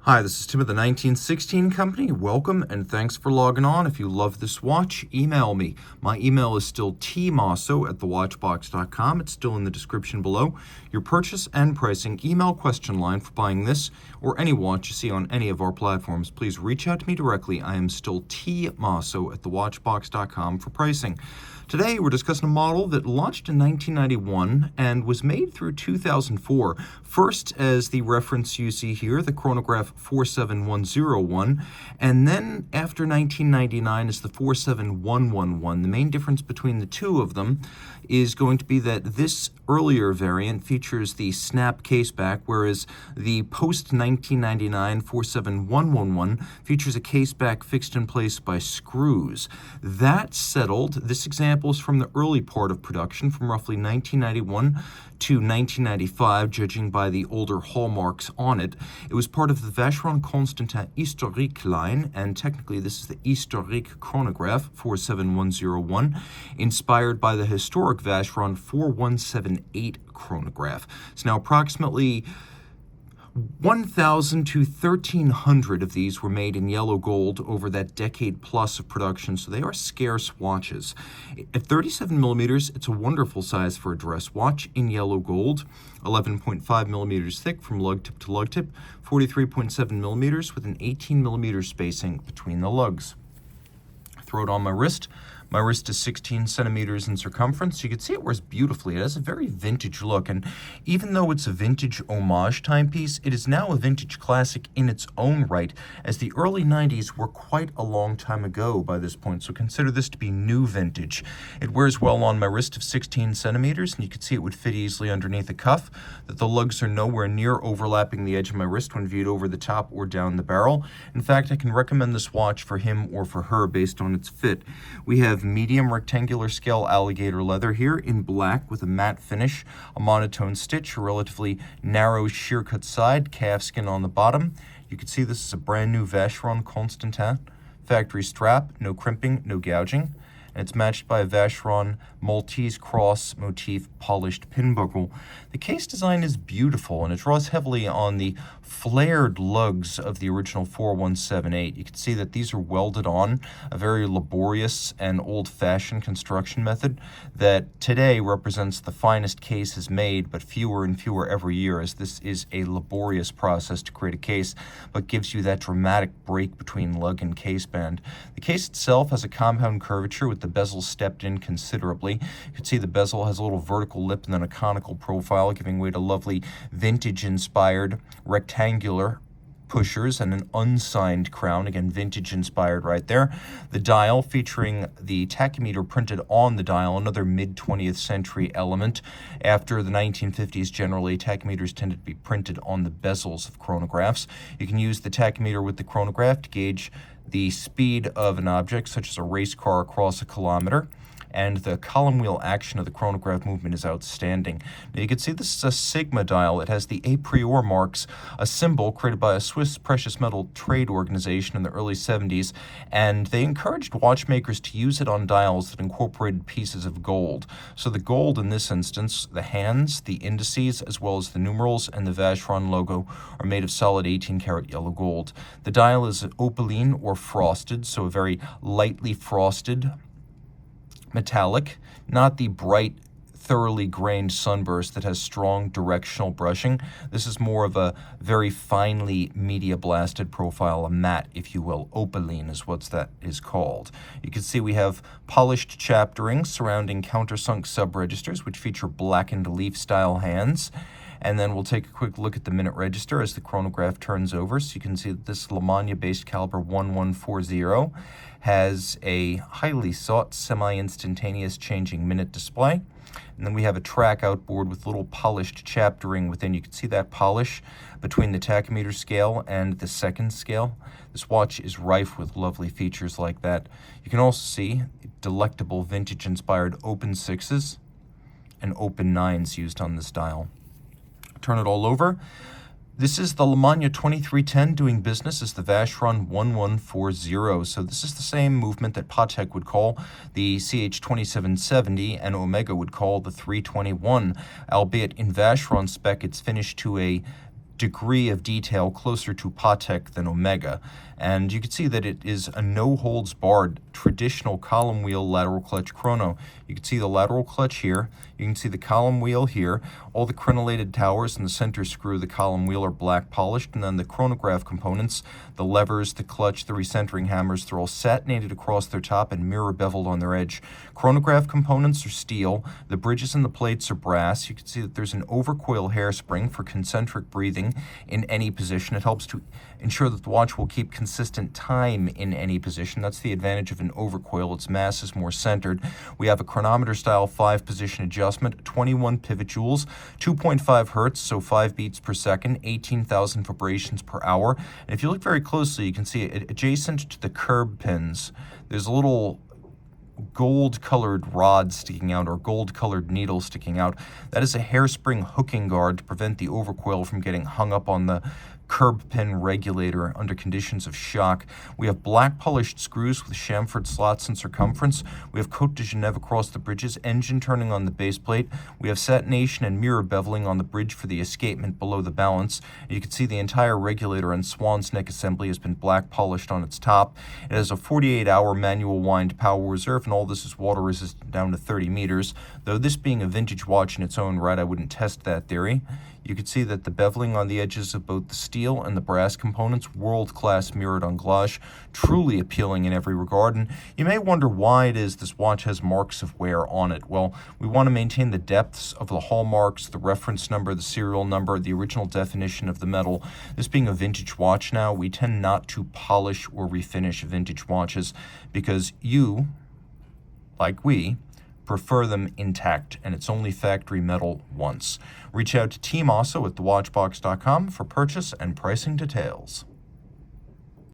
Hi, this is Tim of the 1916 Company. Welcome and thanks for logging on. If you love this watch, email me. My email is still tmosso@thewatchbox.com. It's still in the description below. Your purchase and pricing email question line for buying this or any watch you see on any of our platforms. Please reach out to me directly. I am still tmosso@thewatchbox.com for pricing. Today, we're discussing a model that launched in 1991 and was made through 2004. First, as the reference you see here, the Chronograph 47101, and then after 1999 is the 47111. The main difference between the two of them is going to be that this earlier variant features the snap caseback, whereas the post-1999 47111 features a caseback fixed in place by screws. That settled, this example is from the early part of production, from roughly 1991 to 1995, judging by the older hallmarks on it. It was part of the Vacheron Constantin Historiques line, and technically this is the Historiques Chronograph 47101, inspired by the historic Vacheron 4178 chronograph. It's now approximately 1,000 to 1,300 of these were made in yellow gold over that decade plus of production, so they are scarce watches. At 37 millimeters, it's a wonderful size for a dress watch in yellow gold, 11.5 millimeters thick from lug tip to lug tip, 43.7 millimeters with an 18 millimeter spacing between the lugs. Throw it on my wrist. My wrist is 16 centimeters in circumference. You can see it wears beautifully. It has a very vintage look, and even though it's a vintage homage timepiece, it is now a vintage classic in its own right, as the early 90s were quite a long time ago by this point, so consider this to be new vintage. It wears well on my wrist of 16 centimeters, and you can see it would fit easily underneath a cuff, that the lugs are nowhere near overlapping the edge of my wrist when viewed over the top or down the barrel. In fact, I can recommend this watch for him or for her based on its fit. We have medium rectangular scale alligator leather here in black with a matte finish, a monotone stitch, a relatively narrow sheer cut side, calfskin on the bottom. You can see this is a brand new Vacheron Constantin factory strap, no crimping, no gouging, and it's matched by a Vacheron Maltese cross motif polished pin buckle. The case design is beautiful, and it draws heavily on the flared lugs of the original 4178. You can see that these are welded on, a very laborious and old-fashioned construction method that today represents the finest cases made, but fewer and fewer every year, as this is a laborious process to create a case, but gives you that dramatic break between lug and case band. The case itself has a compound curvature with the bezel stepped in considerably. You can see the bezel has a little vertical lip and then a conical profile, giving way to lovely vintage-inspired rectangular pushers and an unsigned crown, again vintage inspired right there. The dial featuring the tachymeter printed on the dial, another mid-20th century element. After the 1950s, generally tachymeters tended to be printed on the bezels of chronographs. You can use the tachymeter with the chronograph to gauge the speed of an object, such as a race car across a kilometer, and the column wheel action of the chronograph movement is outstanding. Now you can see this is a Sigma dial. It has the a priori marks, a symbol created by a Swiss precious metal trade organization in the early 70s, and they encouraged watchmakers to use it on dials that incorporated pieces of gold. So the gold in this instance, the hands, the indices, as well as the numerals and the Vacheron logo are made of solid 18-karat yellow gold. The dial is opaline or frosted, so a very lightly frosted metallic, not the bright, thoroughly grained sunburst that has strong directional brushing. This is more of a very finely media blasted profile, a matte, if you will. Opaline is what that is called. You can see we have polished chaptering surrounding countersunk sub-registers, which feature blackened leaf-style hands. And then we'll take a quick look at the minute register as the chronograph turns over. So you can see that this Lemania-based caliber 1140 has a highly sought semi-instantaneous changing minute display. And then we have a track outboard with little polished chaptering within. You can see that polish between the tachymeter scale and the second scale. This watch is rife with lovely features like that. You can also see delectable vintage-inspired open 6s and open 9s used on this dial. Turn it all over. This is the Lemania 2310 doing business as the Vacheron 1140. So this is the same movement that Patek would call the CH2770 and Omega would call the 321, albeit in Vacheron spec it's finished to a degree of detail closer to Patek than Omega. And you can see that it is a no-holds-barred traditional column wheel lateral clutch chrono. You can see the lateral clutch here. You can see the column wheel here. All the crenellated towers and the center screw of the column wheel are black polished, and then the chronograph components, the levers, the clutch, the recentering hammers, they're all satinated across their top and mirror beveled on their edge. Chronograph components are steel. The bridges and the plates are brass. You can see that there's an overcoil hairspring for concentric breathing in any position. It helps to ensure that the watch will keep consistent time in any position. That's the advantage of an overcoil. Its mass is more centered. We have a chronometer style 5-position adjustment, 21 pivot joules, 2.5 hertz, so 5 beats per second, 18,000 vibrations per hour. And if you look very closely, you can see it adjacent to the curb pins, there's a little gold-colored rod sticking out, or gold-colored needle sticking out. That is a hairspring hooking guard to prevent the overcoil from getting hung up on the curb pin regulator under conditions of shock. We have black polished screws with chamfered slots in circumference. We have Côte de Genève across the bridges, engine turning on the base plate. We have satination and mirror beveling on the bridge for the escapement below the balance. And you can see the entire regulator and swan's neck assembly has been black polished on its top. It has a 48-hour manual wind power reserve, and all this is water resistant down to 30 meters. Though this being a vintage watch in its own right, I wouldn't test that theory. You can see that the beveling on the edges of both the steel and the brass components, world-class mirrored anglage, truly appealing in every regard. And you may wonder why it is this watch has marks of wear on it. Well, we want to maintain the depths of the hallmarks, the reference number, the serial number, the original definition of the metal. This being a vintage watch now, we tend not to polish or refinish vintage watches because you, like we, prefer them intact, and it's only factory metal once. Reach out to Team Mosso at thewatchbox.com for purchase and pricing details.